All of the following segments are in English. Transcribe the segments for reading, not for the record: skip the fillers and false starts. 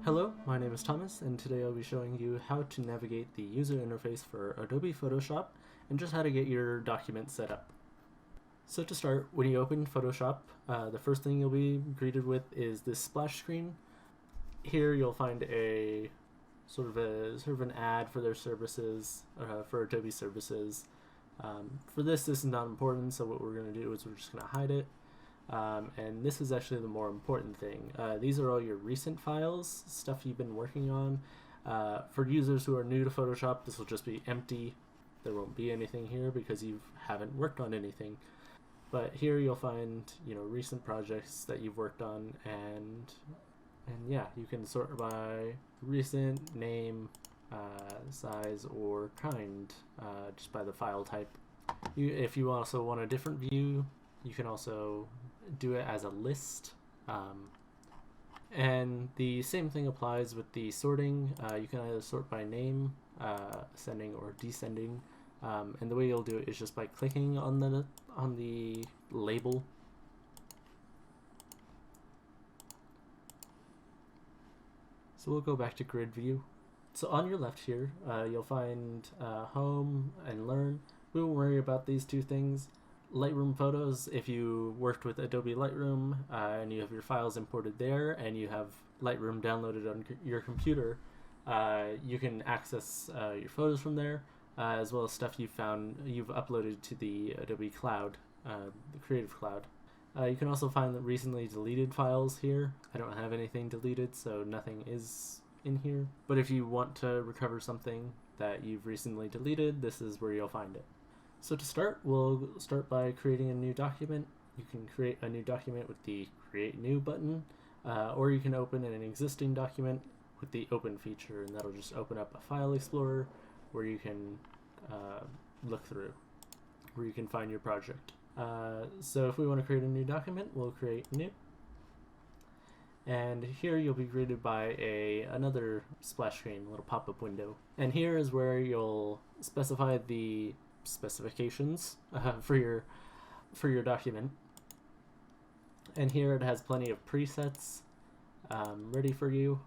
Hello, my name is Thomas, and today I'll be showing you how to navigate the user interface for Adobe Photoshop and just how to get your document set up. So to start, when you open Photoshop, the first thing you'll be greeted with is this splash screen. Here you'll find a sort of an ad for their services, for Adobe services. For this is not important, so what we're going to do is we're just going to hide it. And this is actually the more important thing. These are all your recent files, stuff you've been working on. For users who are new to Photoshop, this will just be empty. There won't be anything here because you haven't worked on anything. But here you'll find, recent projects that you've worked on, and yeah, you can sort by recent, name, size, or kind, just by the file type. If you also want a different view, you can also do it as a list. And the same thing applies with the sorting. You can either sort by name, ascending or descending. And the way you'll do it is just by clicking on the label. So we'll go back to grid view. So on your left here, you'll find home and learn. We won't worry about these two things. Lightroom photos, if you worked with Adobe Lightroom and you have your files imported there and you have Lightroom downloaded on your computer, you can access your photos from there, as well as stuff you've uploaded to the Adobe Cloud, the Creative Cloud. You can also find the recently deleted files here. I don't have anything deleted, so nothing is in here. But if you want to recover something that you've recently deleted, this is where you'll find it. So to start, we'll start by creating a new document. You can create a new document with the Create New button, or you can open an existing document with the Open feature, and that'll just open up a file explorer where you can look through, where you can find your project. So if we want to create a new document, we'll create New. And here you'll be greeted by another splash screen, a little pop-up window. And here is where you'll specify the specifications for your document, and here it has plenty of presets ready for you,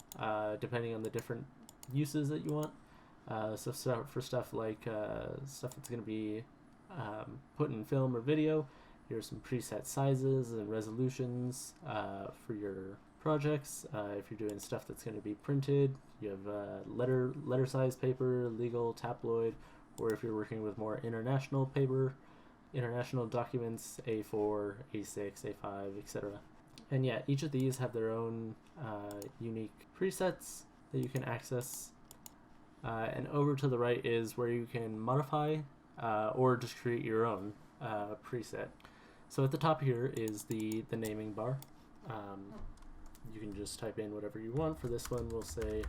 depending on the different uses that you want. So for stuff like stuff that's going to be put in film or video, here's some preset sizes and resolutions for your projects. If you're doing stuff that's going to be printed, you have letter size paper, legal, tabloid, or if you're working with more international paper, international documents, A4, A6, A5, etc. And yeah, each of these have their own unique presets that you can access. And over to the right is where you can modify or just create your own preset. So at the top here is the naming bar. You can just type in whatever you want. For this one, we'll say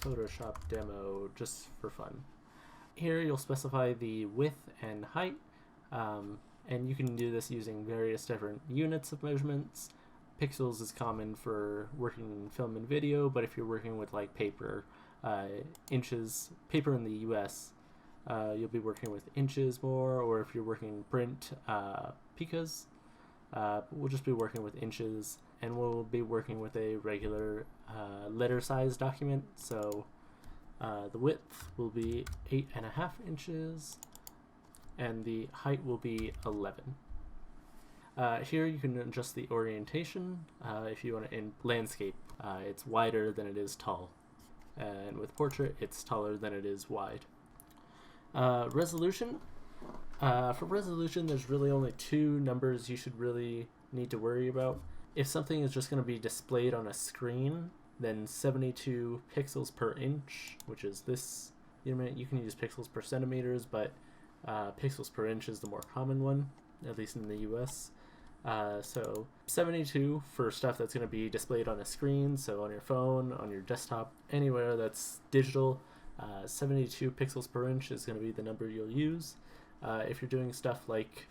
Photoshop demo just for fun. Here you'll specify the width and height, and you can do this using various different units of measurements. Pixels is common for working in film and video, but if you're working with like paper, inches, paper in the US, you'll be working with inches more, or if you're working print, picas, we'll just be working with inches, and we'll be working with a regular letter size document. So the width will be 8.5 inches, and the height will be 11. Here you can adjust the orientation. If you want it in landscape, it's wider than it is tall, and with portrait, it's taller than it is wide. Resolution. For resolution, there's really only two numbers you should really need to worry about. If something is just going to be displayed on a screen, then 72 pixels per inch, which is this unit. You can use pixels per centimeters, but pixels per inch is the more common one, at least in the US. So 72 for stuff that's going to be displayed on a screen, so on your phone, on your desktop, anywhere that's digital. 72 pixels per inch is going to be the number you'll use. If you're doing stuff like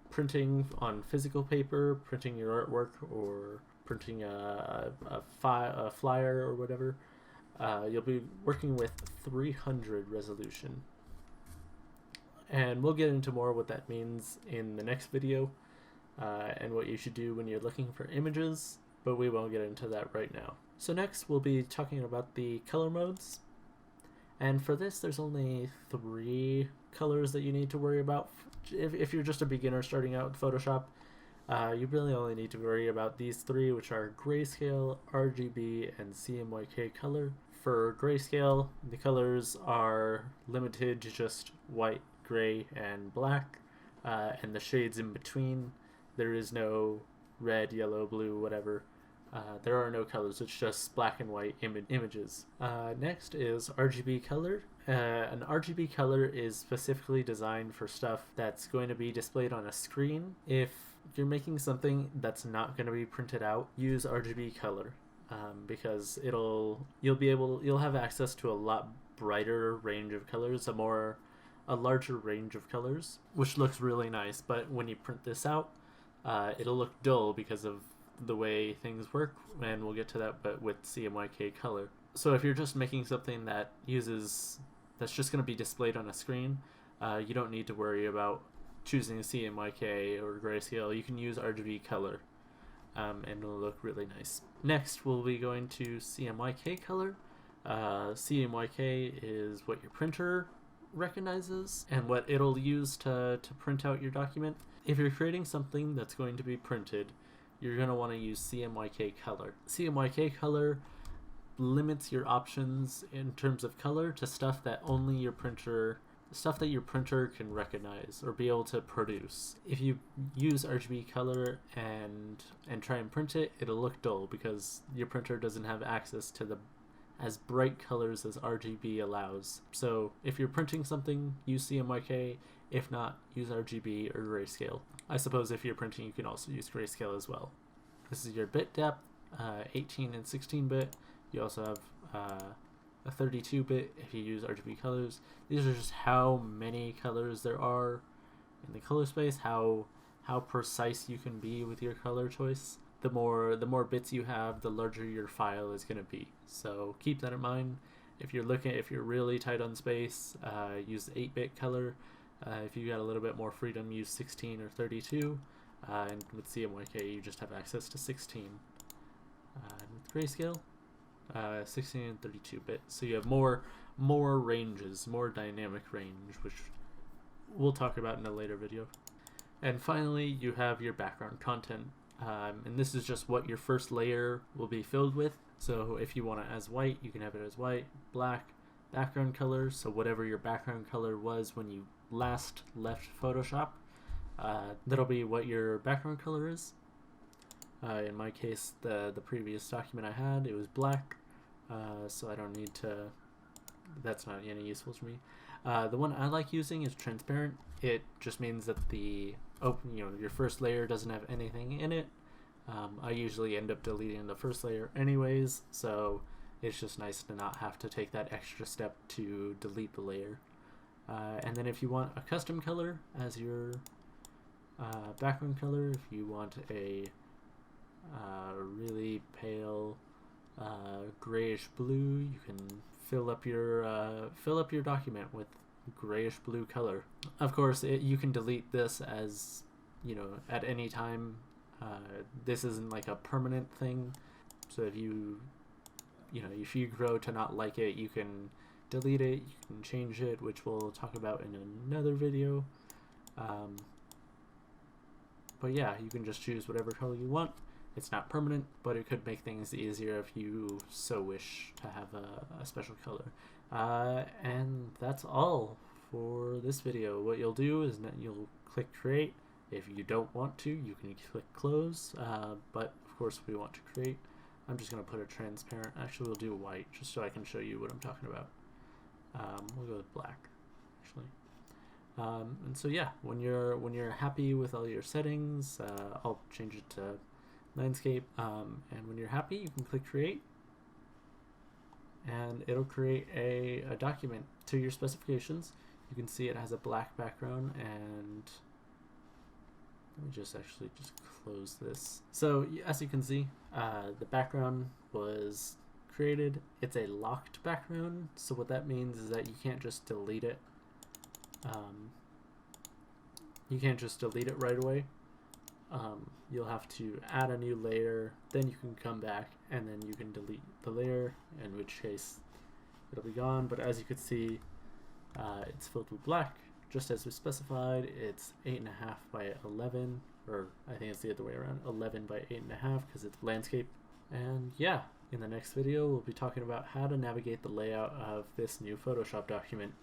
printing on physical paper, printing your artwork, or printing a flyer or whatever, you'll be working with 300 resolution. And we'll get into more what that means in the next video, and what you should do when you're looking for images, but we won't get into that right now. So next we'll be talking about the color modes. And for this, there's only 3 colors that you need to worry about. If you're just a beginner starting out in Photoshop, you really only need to worry about these 3, which are grayscale, RGB, and CMYK color. For grayscale, the colors are limited to just white, gray, and black, and the shades in between. There is no red, yellow, blue, whatever. There are no colors, it's just black and white images. Next is RGB color. An RGB color is specifically designed for stuff that's going to be displayed on a screen. If you're making something that's not going to be printed out, use RGB color, because you'll have access to a lot brighter range of colors, a larger range of colors, which looks really nice. But when you print this out, it'll look dull because of the way things work, and we'll get to that, but with CMYK color. So if you're just making something that's just going to be displayed on a screen, you don't need to worry about choosing CMYK or grayscale. You can use RGB color, and it'll look really nice. Next, we'll be going to CMYK color. CMYK is what your printer recognizes and what it'll use to print out your document. If you're creating something that's going to be printed, you're going to want to use CMYK color. CMYK color limits your options in terms of color to stuff that your printer can recognize or be able to produce. If you use RGB color and try and print it, it'll look dull because your printer doesn't have access to as bright colors as RGB allows. So if you're printing something, use CMYK. If not, use RGB or grayscale. I suppose if you're printing, you can also use grayscale as well. This is your bit depth, 18 and 16-bit. You also have a 32-bit if you use RGB colors. These are just how many colors there are in the color space, how precise you can be with your color choice. The more bits you have, the larger your file is going to be. So keep that in mind. If you're really tight on space, use the 8-bit color. If you got a little bit more freedom, use 16 or 32. And with CMYK, you just have access to 16. With grayscale, 16 and 32-bit. So you have more ranges, more dynamic range, which we'll talk about in a later video. And finally, you have your background content. And this is just what your first layer will be filled with. So if you want it as white, you can have it as white, black, background color. So whatever your background color was when you last left Photoshop, that'll be what your background color is. In my case, the previous document I had, it was black, so I don't need to, that's not any useful to me. The one I like using is transparent. It just means that your first layer doesn't have anything in it. I usually end up deleting the first layer anyways, so it's just nice to not have to take that extra step to delete the layer. And then if you want a custom color as your background color, if you want a really pale grayish blue, you can fill up your document with grayish blue color. Of course, you can delete this as at any time. This isn't like a permanent thing, so if you grow to not like it, you can delete it, you can change it, which we'll talk about in another video. But yeah, you can just choose whatever color you want. It's not permanent, but it could make things easier if you so wish to have a special color. And that's all for this video. What you'll do is that you'll click create. If you don't want to, you can click close, but of course we want to create. I'm just going to put a transparent, actually we'll do white just so I can show you what I'm talking about. We'll go with black, actually. And so yeah, when you're happy with all your settings, I'll change it to landscape, and when you're happy, you can click create, and it'll create a document to your specifications. You can see it has a black background, and let me just close this. So as you can see, the background was created. It's a locked background, so what that means is that you can't just delete it. You can't just delete it right away. you'll have to add a new layer, then you can come back and then you can delete the layer, in which case it'll be gone. But as you can see, it's filled with black, just as we specified. It's 8.5 by 11, or I think it's the other way around, 11 by 8.5, because it's landscape. And yeah, in the next video we'll be talking about how to navigate the layout of this new Photoshop document.